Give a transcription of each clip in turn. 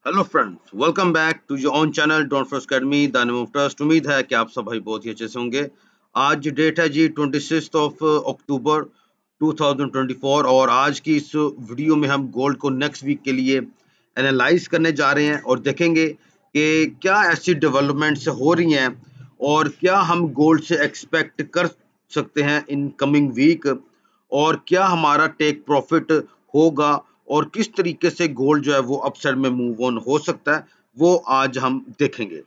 Hello friends, welcome back to your own channel don't for academy the name of trust. उम्मीद है कि आप सब भाई बहुत ही अच्छे से होंगे। आज डेट है जी 26 ऑफ अक्टूबर 2024 और आज की इस वीडियो में हम गोल्ड को नेक्स्ट वीक के लिए एनालाइज करने जा रहे हैं और देखेंगे कि क्या ऐसी डेवलपमेंट्स हो रही हैं और क्या हम गोल्ड से एक्सपेक्ट कर सकते हैं इन कमिंग वीक, और क्या हमारा टेक प्रॉफिट होगा और किस तरीके से गोल्ड जो है वो अपसाइड में मूव ऑन हो सकता है, वो आज हम देखेंगे।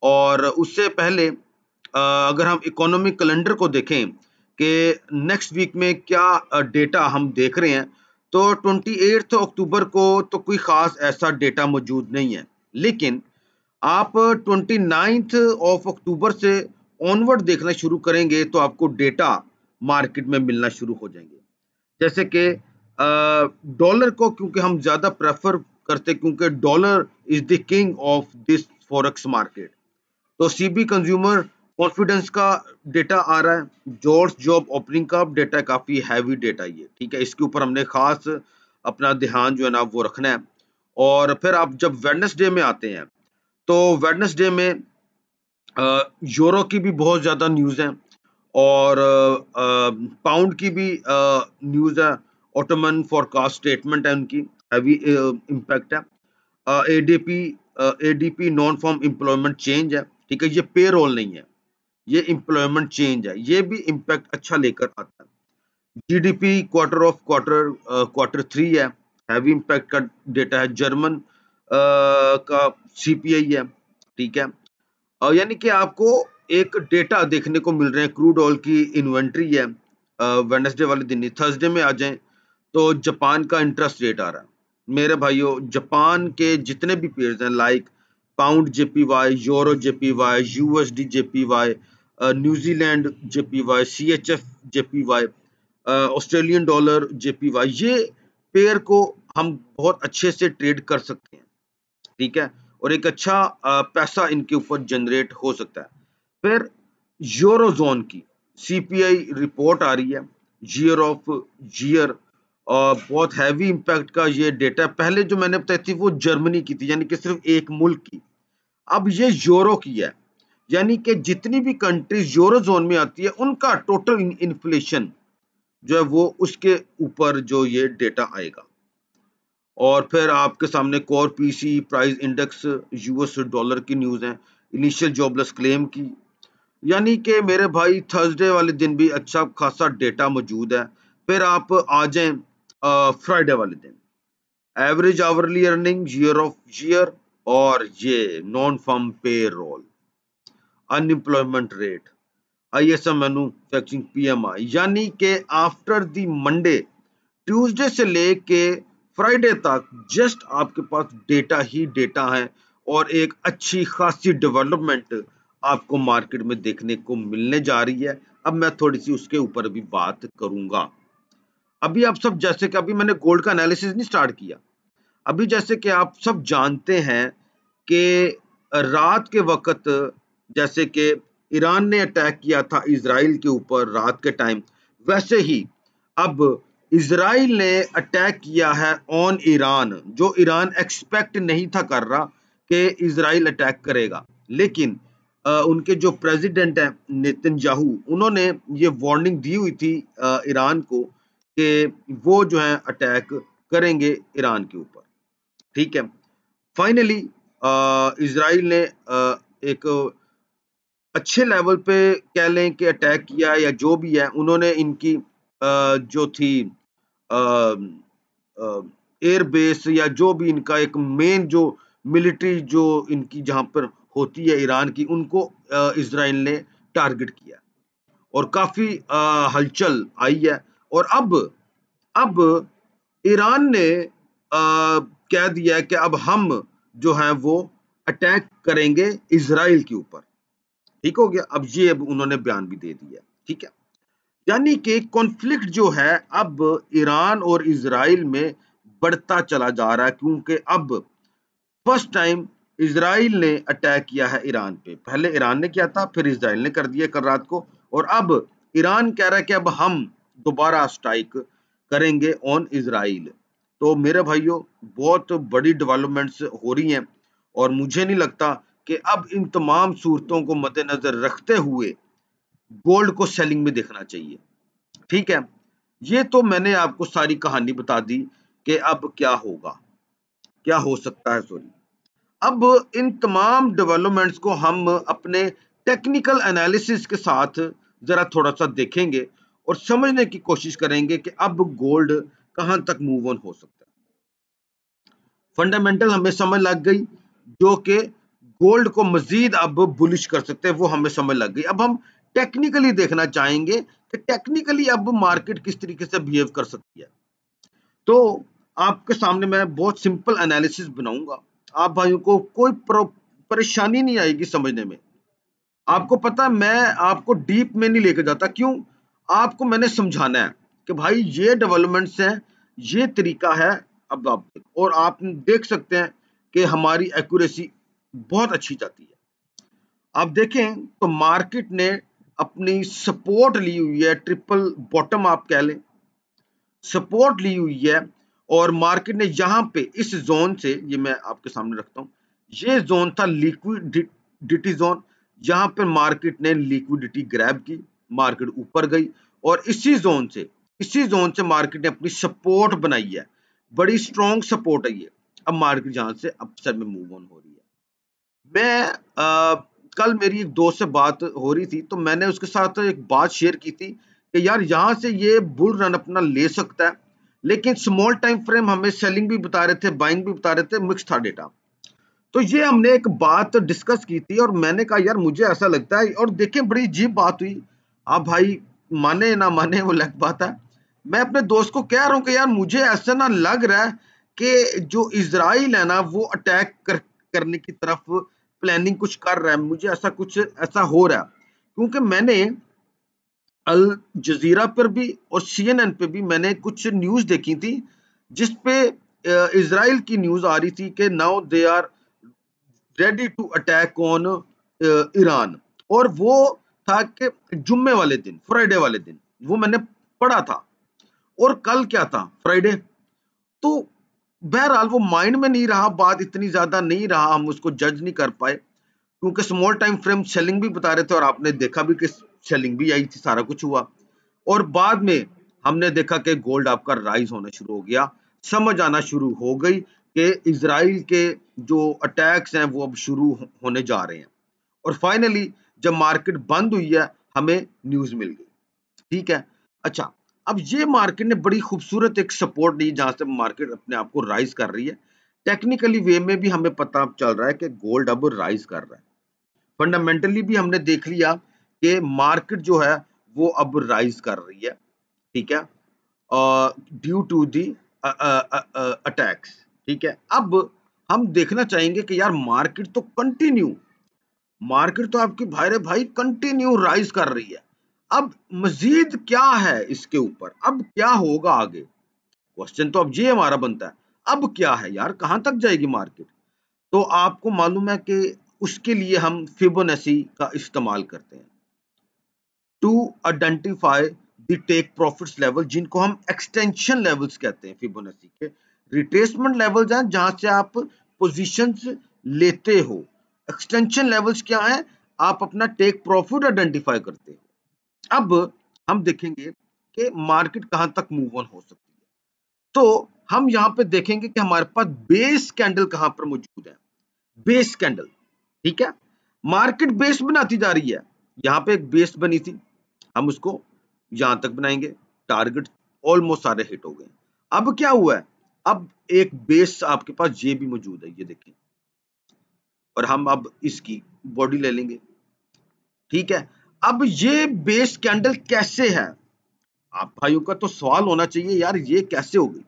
और उससे पहले अगर हम इकोनॉमिक कैलेंडर को देखें कि नेक्स्ट वीक में क्या डेटा हम देख रहे हैं, तो 28 अक्टूबर को तो कोई खास ऐसा डेटा मौजूद नहीं है, लेकिन आप 29 ऑफ अक्टूबर से ऑनवर्ड देखना शुरू करेंगे तो आपको डेटा मार्केट में मिलना शुरू हो जाएंगे। जैसे कि डॉलर को क्योंकि हम ज्यादा प्रेफर करते, क्योंकि dollar is the king of this forex market. तो सीबी कंज्यूमर कॉन्फिडेंस का डेटा आ रहा है, जॉर्ज जॉब ओपनिंग का डेटा काफी हैवी डेटा ये, ठीक है, इसके ऊपर हमने खास अपना ध्यान जो है ना वो रखना है। और फिर आप जब वेडनेसडे में आते हैं तो वेडनेसडे में यूरो की भी बहुत ज्यादा न्यूज है और पाउंड की भी न्यूज है। ऑटोमन फॉरकास्ट स्टेटमेंट है उनकी, हैवी इम्पैक्ट है। ADP ADP non farm employment change है, ठीक है, ये पे रोल नहीं है, ये एम्प्लॉयमेंट चेंज है, ये भी इम्पैक्ट अच्छा लेकर आता है। जीडीपी क्वार्टर 3 है, हैवी इम्पैक्ट का डेटा है। जर्मन का सीपीआई है, ठीक है। यानी कि आपको एक डेटा देखने को मिल रहे हैं। क्रूड ऑयल की इन्वेंट्री है, वेडनेसडे वाले दिन ही। थर्सडे में आ जाएं तो जापान का इंटरेस्ट रेट आ रहा है। मेरे भाइयों, जापान के जितने भी पेयर्स हैं, like pound JPY, euro JPY, USD JPY, New Zealand JPY, CHF JPY, Australian dollar JPY, ये पेयर को हम बहुत अच्छे से ट्रेड कर सकते हैं, ठीक है, और एक अच्छा पैसा इनके ऊपर जनरेट हो सकता है। फिर यूरोजोन की सीपीआई रिपोर्ट आ रही है, ईयर ऑफ ईयर, बहुत हैवी इंपैक्ट का ये डेटा। पहले जो मैंने बताई थी वो जर्मनी की थी, यानी कि सिर्फ एक मुल्क की। अब ये यूरो की है, यानी कि जितनी भी कंट्रीज यूरो जोन में आती है उनका टोटल इन्फ्लेशन जो है वो उसके ऊपर जो ये डेटा आएगा। और फिर आपके सामने core PC price index US dollar की न्यूज है, इनिशियल जॉबलेस क्लेम की। यानी कि मेरे भाई थर्सडे वाले दिन भी अच्छा खासा डेटा मौजूद है। फिर आप आ जाएं फ्राइडे वाले दिन, average hourly earning, year of year, और ये non farm payroll, unemployment rate, ISM manufacturing PMI. यानी कि आफ्टर द मंडे, ट्यूसडे से लेके फ्राइडे तक जस्ट आपके पास डेटा ही डेटा है और एक अच्छी खासी डेवलपमेंट आपको मार्केट में देखने को मिलने जा रही है। अब मैं थोड़ी सी उसके ऊपर भी बात करूंगा। अभी आप सब, जैसे कि अभी मैंने गोल्ड का एनालिसिस नहीं स्टार्ट किया, अभी जैसे कि आप सब जानते हैं कि रात के वक्त, जैसे कि ईरान ने अटैक किया था इजराइल के ऊपर रात के टाइम, वैसे ही अब इजराइल ने अटैक किया है ऑन ईरान, जो ईरान एक्सपेक्ट नहीं था कर रहा कि इजराइल अटैक करेगा। लेकिन उनके जो प्रेसिडेंट हैं नेतन्याहू, उन्होंने ये वार्निंग दी हुई थी ईरान को कि वो जो है अटैक करेंगे ईरान के ऊपर, ठीक है। फाइनली इजराइल ने एक अच्छे लेवल पे कह लें कि अटैक किया या जो भी है, उन्होंने इनकी जो थी एयर बेस या जो भी इनका एक मेन जो मिलिट्री जो इनकी जहां पर होती है ईरान की, उनको इजराइल ने टारगेट किया और काफी हलचल आई है। और अब ईरान ने कह दिया है कि अब हम जो है वो अटैक करेंगे इजराइल के ऊपर, ठीक हो गया। अब उन्होंने बयान भी दे दिया, ठीक है। यानी कि कॉन्फ्लिक्ट जो है अब ईरान और इजराइल में बढ़ता चला जा रहा है, क्योंकि अब फर्स्ट टाइम इजराइल ने अटैक किया है ईरान पे। पहले ईरान ने किया था, फिर इजराइल ने कर दिया कल रात को, और अब ईरान कह रहा है कि अब हम दोबारा स्ट्राइक करेंगे ऑन इजराइल। तो मेरे भाइयों बहुत बड़ी डेवलपमेंट्स हो रही हैं और मुझे नहीं लगता कि अब इन तमाम सूरतों को मद्देनजर रखते हुए गोल्ड को सेलिंग में देखना चाहिए। ठीक है, ये तो मैंने आपको सारी कहानी बता दी कि अब क्या होगा, क्या हो सकता है, सॉरी। अब इन तमाम डेवलपमेंट्स को हम अपने टेक्निकल एनालिसिस के साथ जरा थोड़ा सा देखेंगे और समझने की कोशिश करेंगे कि अब गोल्ड कहां तक मूव ऑन हो सकता है। फंडामेंटल हमें समझ लग गई, जो कि गोल्ड को मजीद अब बुलिश कर सकते हैं, वो हमें समझ लग गई। अब हम टेक्निकली देखना चाहेंगे कि टेक्निकली अब मार्केट किस तरीके से बिहेव कर सकती है। तो आपके सामने मैं बहुत सिंपल एनालिसिस बनाऊंगा, आप भाइयों को कोई परेशानी नहीं आएगी समझने में। आपको पता है मैं आपको डीप में नहीं लेके जाता, क्यों? आपको मैंने समझाना है कि भाई ये डेवलपमेंट्स हैं, ये तरीका है। अब आप और आप देख सकते हैं कि हमारी एक्यूरेसी बहुत अच्छी जाती है। आप देखें तो मार्केट ने अपनी सपोर्ट ली हुई है, ट्रिपल बॉटम आप कह लें, सपोर्ट ली हुई है। और मार्केट ने यहाँ पे इस जोन से, ये मैं आपके सामने रखता हूँ, ये जोन था लिक्विडिटी जोन। यहाँ पे मार्केट ने लिक्विडिटी ग्रैब की, मार्केट ऊपर गई और इसी जोन से मार्केट ने अपनी सपोर्ट बनाई है, बड़ी स्ट्रॉन्ग सपोर्ट है ये। अब मार्केट यहाँ से अपसाइड में मूव ऑन हो रही है। मैं कल मेरी एक दोस्त से बात हो रही थी, तो मैंने उसके साथ एक बात शेयर की थी कि यार यहाँ से ये बुल रन अपना ले सकता है, लेकिन स्मॉल टाइम फ्रेम हमें सेलिंग भी बता रहे थे, बाइंग भी बता रहे थे, मिक्स था डेटा। तो ये हमने एक बात डिस्कस की थी और मैंने कहा यार मुझे ऐसा लगता है, और देखें बड़ी अजीब बात हुई। आप भाई माने ना माने वो अलग बात है। मैं अपने दोस्त को कह रहा हूँ कि यार मुझे ऐसा ना लग रहा है कि जो इजराइल है ना वो अटैक करने की तरफ प्लानिंग कुछ कर रहा है, मुझे ऐसा हो रहा है। क्योंकि मैंने अल जजीरा पर भी और CNN पे भी मैंने कुछ न्यूज देखी थी, जिसपे इजराइल की न्यूज आ रही थी कि now they are ready to attack on Iran. और वो था कि जुम्मे वाले दिन, फ्राइडे वाले दिन, वो मैंने पढ़ा था। और कल क्या था, फ्राइडे। तो बहरहाल वो माइंड में नहीं रहा, बात इतनी ज्यादा नहीं रहा, हम उसको जज नहीं कर पाए, क्योंकि स्मॉल टाइम फ्रेम सेलिंग भी बता रहे थे और आपने देखा भी कि सेलिंग भी आई थी, सारा कुछ हुआ। और बाद में हमने देखा कि गोल्ड आपका राइज होना शुरू हो गया, समझ आना शुरू हो गई कि इजराइल के जो अटैक्स हैं वो अब शुरू होने जा रहे हैं। और फाइनली जब मार्केट बंद हुई है, हमें न्यूज मिल गई। ठीक है, अच्छा। अब ये मार्केट ने बड़ी खूबसूरत एक सपोर्ट दी, जहां से मार्केट अपने आप को राइज कर रही है। टेक्निकली वे में भी हमें पता चल रहा है कि गोल्ड अब राइज कर रहा है। फंडामेंटली भी हमने देख लिया कि मार्केट जो है वो अब राइज कर रही है। ठीक है, ड्यू टू दी अटैक्स। ठीक है, अब हम देखना चाहेंगे कि यार मार्केट तो आपकी भाई रे भाई कंटिन्यू राइज कर रही है। अब मजीद क्या है इसके ऊपर, अब क्या होगा आगे? क्वेश्चन तो अब ये हमारा बनता है, अब क्या है यार, कहां तक जाएगी मार्केट? तो आपको मालूम है कि उसके लिए हम फिबोनाची का इस्तेमाल करते हैं to identify the take profits level, जिनको हम एक्सटेंशन लेवल्स कहते हैं। फिबोनाची के रिट्रेसमेंट लेवल्स हैं जहां से आप पोजीशंस लेते हो। एक्सटेंशन लेवल्स क्या है? आप अपना टेक प्रॉफिट आइडेंटिफाई करते हो। अब हम देखेंगे कि मार्केट कहां तक मूव ऑन हो सकती है। तो हम यहां पे देखेंगे कि हमारे पास बेस कैंडल कहां पर मौजूद है। बेस कैंडल, ठीक है, मार्केट बेस बनाती जा रही है। यहां पे एक बेस बनी थी, हम उसको यहां तक बनाएंगे, टारगेट ऑलमोस्ट सारे हिट हो गए। अब क्या हुआ है? अब एक बेस आपके पास ये भी मौजूद है, ये देखें, और हम अब इसकी बॉडी ले लेंगे। ठीक है, अब ये बेस कैंडल कैसे है? आप भाइयों का तो सवाल होना चाहिए यार ये कैसे होगी।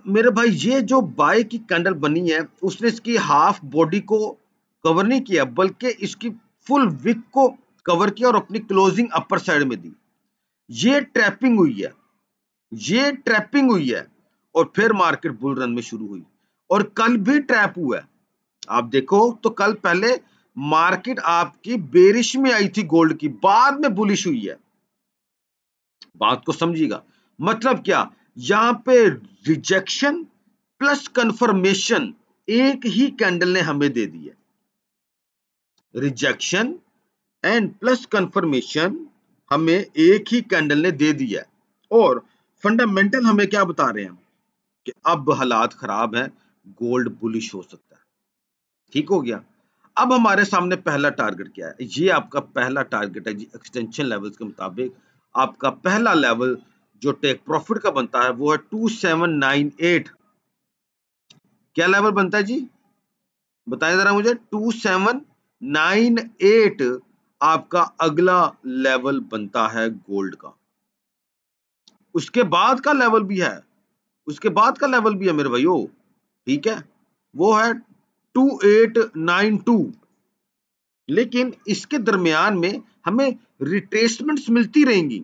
मेरे भाई ये जो बाय की कैंडल बनी है, उसने इसकी हाफ बॉडी को कवर नहीं किया, बल्कि इसकी फुल विक को कवर किया और अपनी क्लोजिंग अपर साइड में दी। ये ट्रैपिंग हुई है, ये ट्रैपिंग हुई है, और फिर मार्केट बुल रन में शुरू हुई। और कल भी ट्रैप हुआ है। आप देखो तो कल पहले मार्केट आपकी बेरिश में आई थी गोल्ड की, बाद में बुलिश हुई है। बात को समझिएगा, मतलब क्या? यहाँ पे रिजेक्शन प्लस कंफर्मेशन एक ही कैंडल ने हमें दे दी है। रिजेक्शन एंड प्लस कंफर्मेशन हमें एक ही कैंडल ने दे दी है। और फंडामेंटल हमें क्या बता रहे हैं कि अब हालात खराब है, गोल्ड बुलिश हो सकता है। ठीक हो गया। अब हमारे सामने पहला टारगेट क्या है? ये आपका पहला टारगेट है जी, एक्सटेंशन लेवल्स के मुताबिक आपका पहला लेवल जो टेक प्रॉफिट का बनता है वो है 2798। क्या लेवल बनता है जी, बताएं जरा मुझे। 2798 आपका अगला लेवल बनता है गोल्ड का। उसके बाद का लेवल भी है, उसके बाद का लेवल भी है मेरे भाइयों, ठीक है, वो है 2892। लेकिन इसके दरमियान में हमें रिट्रेसमेंट्स मिलती रहेंगी।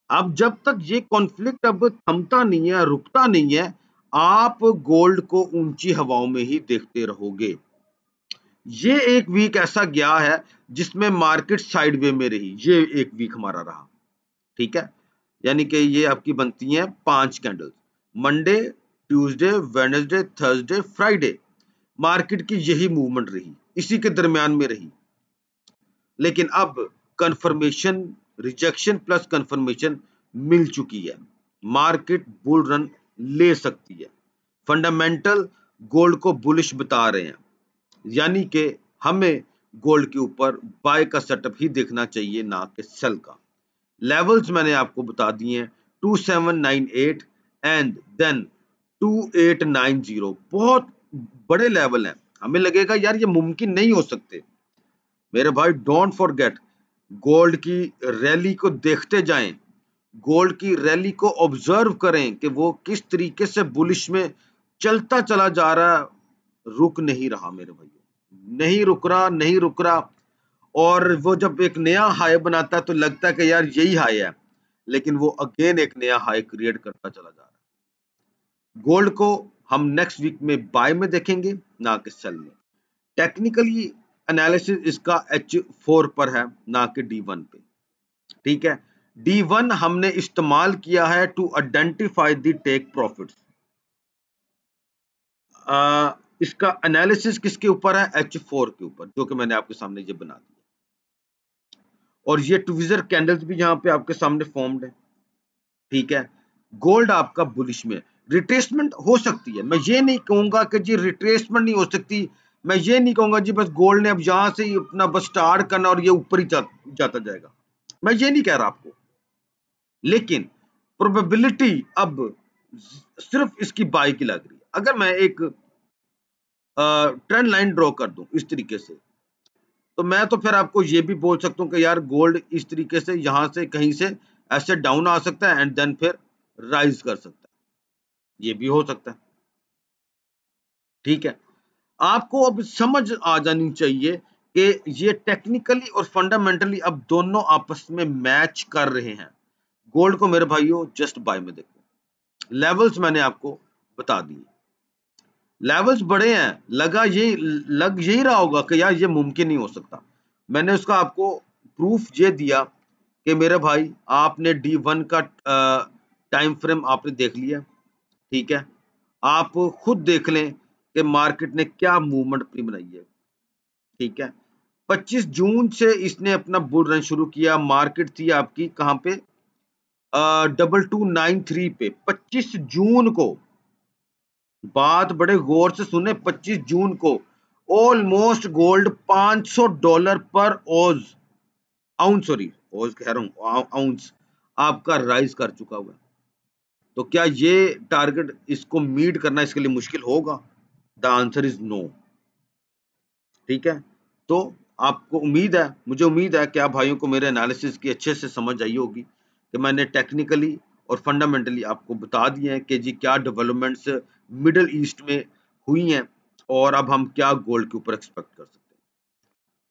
अब जब तक ये कॉन्फ्लिक्ट अब थमता नहीं है, रुकता नहीं है, आप गोल्ड को ऊंची हवाओं में ही देखते रहोगे। ये एक वीक ऐसा गया है जिसमें मार्केट साइडवे में रही, ये एक वीक हमारा रहा, ठीक है। यानी कि ये आपकी बनती हैं 5 candles, Monday, Tuesday, Wednesday, Thursday, Friday. Market की यही मूवमेंट रही, इसी के दरमियान में रही। लेकिन अब कंफर्मेशन, रिजेक्शन प्लस कंफर्मेशन मिल चुकी है, मार्केट बुल रन ले सकती है। फंडामेंटल गोल्ड को बुलिश बता रहे हैं, यानी कि हमें गोल्ड के ऊपर बाय का सेटअप ही देखना चाहिए, ना कि सेल का। लेवल्स मैंने आपको बता दिए हैं, 2798 एंड देन 2890। बहुत बड़े लेवल हैं, हमें लगेगा यार ये मुमकिन नहीं हो सकते। मेरे भाई डोंट फॉरगेट, गोल्ड की रैली को देखते जाएं, गोल्ड की रैली को ऑब्जर्व करें कि वो किस तरीके से बुलिश में चलता चला जा रहा है, रुक नहीं रहा मेरे भाइयों, नहीं रुक रहा, नहीं रुक रहा। और वो जब एक नया हाई बनाता है तो लगता है कि यार यही हाई है, लेकिन वो अगेन एक नया हाई क्रिएट करता चला जा रहा है। गोल्ड को हम नेक्स्ट वीक में बाय में देखेंगे, ना कि सेल में। टेक्निकली एनालिसिस इसका H4 पर है, ना कि D1 पे, ठीक है। D1 हमने इस्तेमाल किया है to identify the take profits. इसका एनालिसिस किसके ऊपर है? H4 के ऊपर, जो कि मैंने आपके सामने ये बना दिया। और ये ट्विजर कैंडल्स भी यहाँ पे आपके सामने फॉर्म्ड है, ठीक है। गोल्ड आपका बुलिश में, रिट्रेसमेंट हो सकती है, मैं ये नहीं कहूंगा कि जी रिट्रेसमेंट नहीं हो सकती, मैं ये नहीं कहूंगा जी बस गोल्ड ने अब यहां से ही अपना बस स्टार्ट करना और ये ऊपर ही जाता जाएगा, मैं ये नहीं कह रहा आपको। लेकिन प्रोबेबिलिटी अब सिर्फ इसकी बाय की लग रही है। अगर मैं एक ट्रेंड लाइन ड्रॉ कर दूं इस तरीके से, तो मैं तो फिर आपको ये भी बोल सकता हूँ कि यार गोल्ड इस तरीके से यहां से कहीं से ऐसे डाउन आ सकता है एंड देन फिर राइज कर सकता है, ये भी हो सकता है, ठीक है। आपको अब समझ आ जानी चाहिए कि ये टेक्निकली और फंडामेंटली अब दोनों आपस में मैच कर रहे हैं। गोल्ड को मेरे भाइयों जस्ट बाय में देखो, लेवल्स मैंने आपको बता दिए, लेवल्स बड़े हैं, लग यही रहा होगा कि यार ये मुमकिन नहीं हो सकता। मैंने उसका आपको प्रूफ ये दिया कि मेरे भाई आपने D1 का टाइम फ्रेम आपने देख लिया, ठीक है। आप खुद देख लें कि मार्केट ने क्या मूवमेंट अपनी बनाई है, ठीक है। 25 जून से इसने अपना बुल रन शुरू किया, मार्केट थी आपकी कहां पे? 2293 पे 25 जून को। बात बड़े गौर से सुने, 25 जून को ऑलमोस्ट गोल्ड $500 पर औज, आउंस, सॉरी औज कह रहा हूं, आउंस आपका राइज कर चुका हुआ है। तो क्या ये टारगेट इसको मीट करना इसके लिए मुश्किल होगा? द आंसर इज नो, ठीक है। तो आपको उम्मीद है, मुझे उम्मीद है कि आप भाइयों को मेरे एनालिसिस की अच्छे से समझ आई होगी कि मैंने टेक्निकली और फंडामेंटली आपको बता दिए हैं कि जी क्या डेवलपमेंट्स मिडल ईस्ट में हुई हैं और अब हम क्या गोल्ड के ऊपर एक्सपेक्ट कर सकते हैं।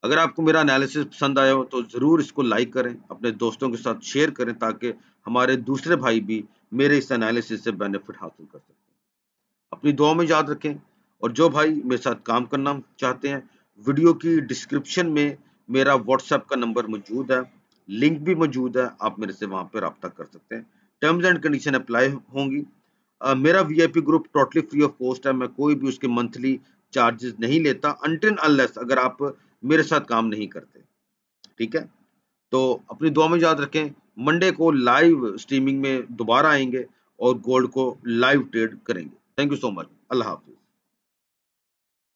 अगर आपको मेरा एनालिसिस पसंद आया हो तो ज़रूर इसको लाइक करें, अपने दोस्तों के साथ शेयर करें, ताकि हमारे दूसरे भाई भी मेरे इस एनालिसिस से बेनिफिट हासिल कर सकें। अपनी दुआ में याद रखें। और जो भाई मेरे साथ काम करना चाहते हैं, वीडियो की डिस्क्रिप्शन में मेरा व्हाट्सएप का नंबर मौजूद है, लिंक भी मौजूद है, आप मेरे से वहां पर रब्ता कर सकते हैं। टर्म्स एंड कंडीशन अप्लाई होंगी। मेरा VIP group totally free of cost है, मैं कोई भी उसके मंथली चार्जेस नहीं लेता अनटिल अनलेस अगर आप मेरे साथ काम नहीं करते, ठीक है? तो अपनी दुआ में याद रखें, मंडे को लाइव स्ट्रीमिंग में दोबारा आएँगे और गोल्ड को लाइव ट्रेड करेंगे। Thank you so much. अल्लाह हाफ़िज़।